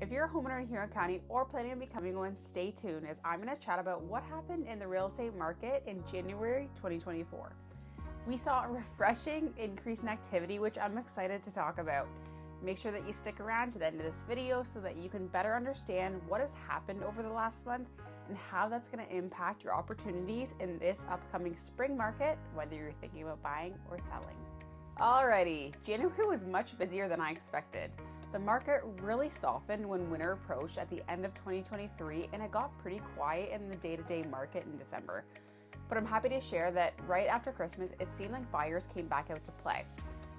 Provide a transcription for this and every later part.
If you're a homeowner in Huron County or planning on becoming one, stay tuned as I'm going to chat about what happened in the real estate market in January 2024. We saw a refreshing increase in activity, which I'm excited to talk about. Make sure that you stick around to the end of this video so that you can better understand what has happened over the last month and how that's going to impact your opportunities in this upcoming spring market, whether you're thinking about buying or selling. Alrighty, January was much busier than I expected. The market really softened when winter approached at the end of 2023, and it got pretty quiet in the day-to-day market in December. But I'm happy to share that right after Christmas, it seemed like buyers came back out to play.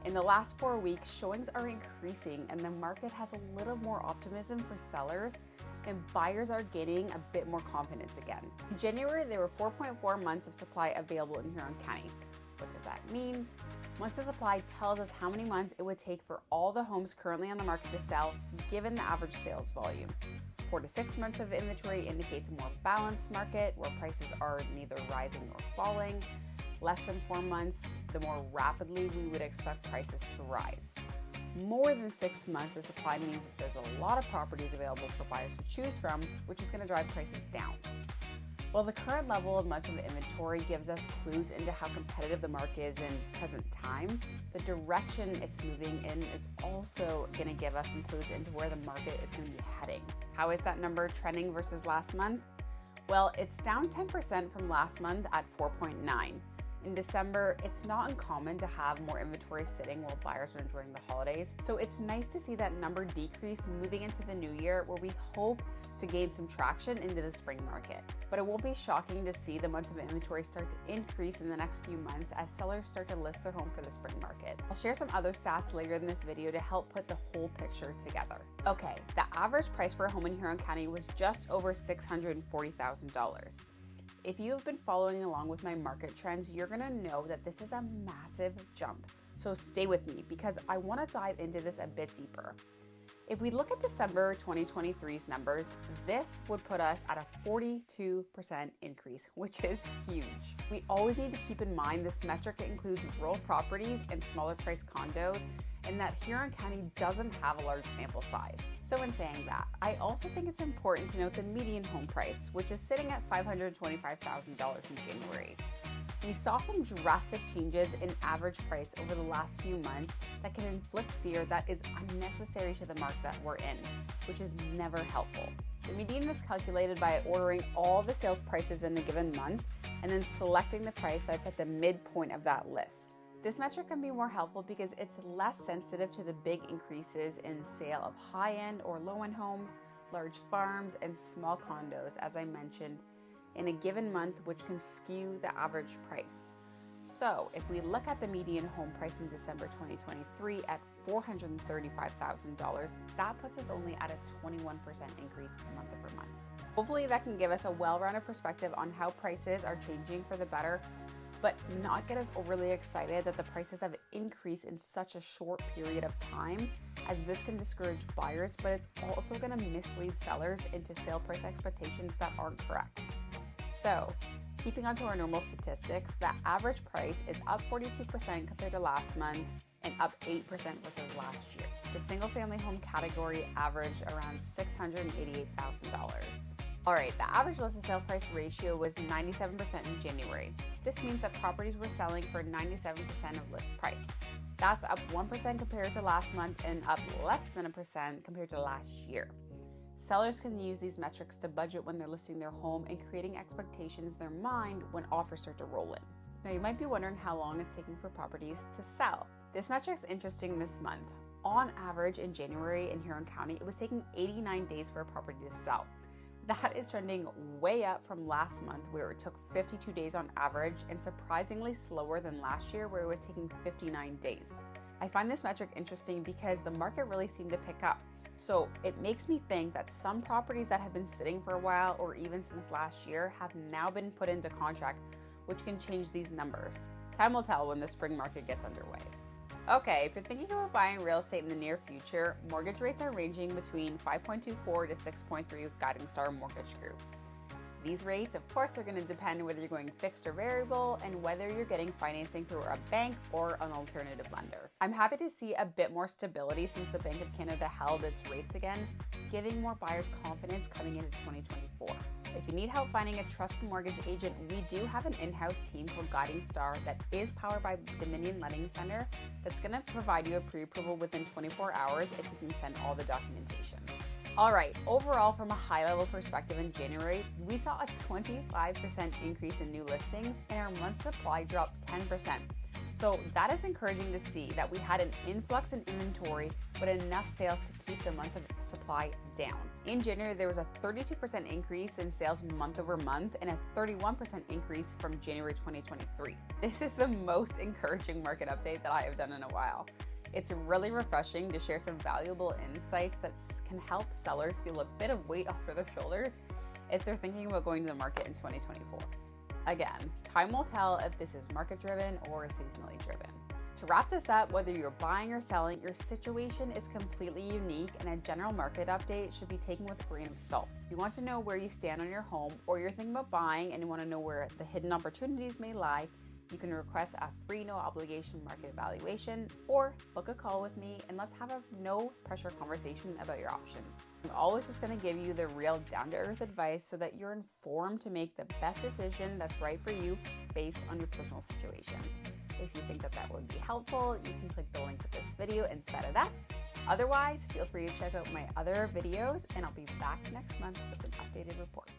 In the last 4 weeks, showings are increasing and the market has a little more optimism for sellers, and buyers are gaining a bit more confidence again. In January, there were 4.4 months of supply available in Huron County. What does that mean? Months of supply tells us how many months it would take for all the homes currently on the market to sell, given the average sales volume. 4 to 6 months of inventory indicates a more balanced market where prices are neither rising or falling. Less than 4 months, the more rapidly we would expect prices to rise. More than 6 months of supply means that there's a lot of properties available for buyers to choose from, which is going to drive prices down. While the current level of months of inventory gives us clues into how competitive the market is in present time, the direction it's moving in is also going to give us some clues into where the market is going to be heading. How is that number trending versus last month? Well, it's down 10% from last month at 4.9. In December, it's not uncommon to have more inventory sitting while buyers are enjoying the holidays. So it's nice to see that number decrease moving into the new year, where we hope to gain some traction into the spring market. But it won't be shocking to see the months of inventory start to increase in the next few months as sellers start to list their home for the spring market. I'll share some other stats later in this video to help put the whole picture together. Okay, the average price for a home in Huron County was just over $640,000. If you have been following along with my market trends, you're gonna know that this is a massive jump. So stay with me because I wanna dive into this a bit deeper. If we look at December 2023's numbers, this would put us at a 42% increase, which is huge. We always need to keep in mind this metric includes rural properties and smaller price condos, and that Huron County doesn't have a large sample size. So in saying that, I also think it's important to note the median home price, which is sitting at $525,000 in January. We saw some drastic changes in average price over the last few months that can inflict fear that is unnecessary to the market that we're in, which is never helpful. The median was calculated by ordering all the sales prices in a given month and then selecting the price that's at the midpoint of that list. This metric can be more helpful because it's less sensitive to the big increases in sale of high-end or low-end homes, large farms, and small condos, as I mentioned, in a given month, which can skew the average price. So if we look at the median home price in December 2023 at $435,000, that puts us only at a 21% increase month over month. Hopefully that can give us a well-rounded perspective on how prices are changing for the better, but not get us overly excited that the prices have increased in such a short period of time, as this can discourage buyers, but it's also going to mislead sellers into sale price expectations that aren't correct. So, keeping on to our normal statistics, the average price is up 42% compared to last month and up 8% versus last year. The single-family home category averaged around $688,000. All right, the average listed sale price ratio was 97% in January. This means that properties were selling for 97% of list price. That's up 1% compared to last month and up less than 1% compared to last year. Sellers can use these metrics to budget when they're listing their home and creating expectations in their mind when offers start to roll in. Now, you might be wondering how long it's taking for properties to sell. This metric's interesting this month. On average, in January in Huron County, it was taking 89 days for a property to sell. That is trending way up from last month, where it took 52 days on average, and surprisingly slower than last year, where it was taking 59 days. I find this metric interesting because the market really seemed to pick up. So it makes me think that some properties that have been sitting for a while, or even since last year, have now been put into contract, which can change these numbers. Time will tell when the spring market gets underway. Okay, if you're thinking about buying real estate in the near future, mortgage rates are ranging between 5.24 to 6.3 with Guiding Star Mortgage Group. These rates, of course, are going to depend whether you're going fixed or variable and whether you're getting financing through a bank or an alternative lender. I'm happy to see a bit more stability since the Bank of Canada held its rates again, giving more buyers confidence coming into 2024. If you need help finding a trusted mortgage agent, we do have an in-house team called Guiding Star that is powered by Dominion Lending Center that's going to provide you a pre-approval within 24 hours if you can send all the documentation. All right, overall, from a high-level perspective in January, we saw a 25% increase in new listings and our month supply dropped 10%. So that is encouraging to see that we had an influx in inventory, but enough sales to keep the months of supply down. In January, there was a 32% increase in sales month over month and a 31% increase from January 2023. This is the most encouraging market update that I have done in a while. It's really refreshing to share some valuable insights that can help sellers feel a bit of weight off their shoulders if they're thinking about going to the market in 2024. Again, time will tell if this is market-driven or seasonally driven. To wrap this up, whether you're buying or selling, your situation is completely unique and a general market update should be taken with a grain of salt. If you want to know where you stand on your home or you're thinking about buying and you want to know where the hidden opportunities may lie, you can request a free no obligation market evaluation or book a call with me and let's have a no pressure conversation about your options. I'm always just going to give you the real down to earth advice so that you're informed to make the best decision that's right for you based on your personal situation. If you think that would be helpful, you can click the link to this video and set it up. Otherwise, feel free to check out my other videos and I'll be back next month with an updated report.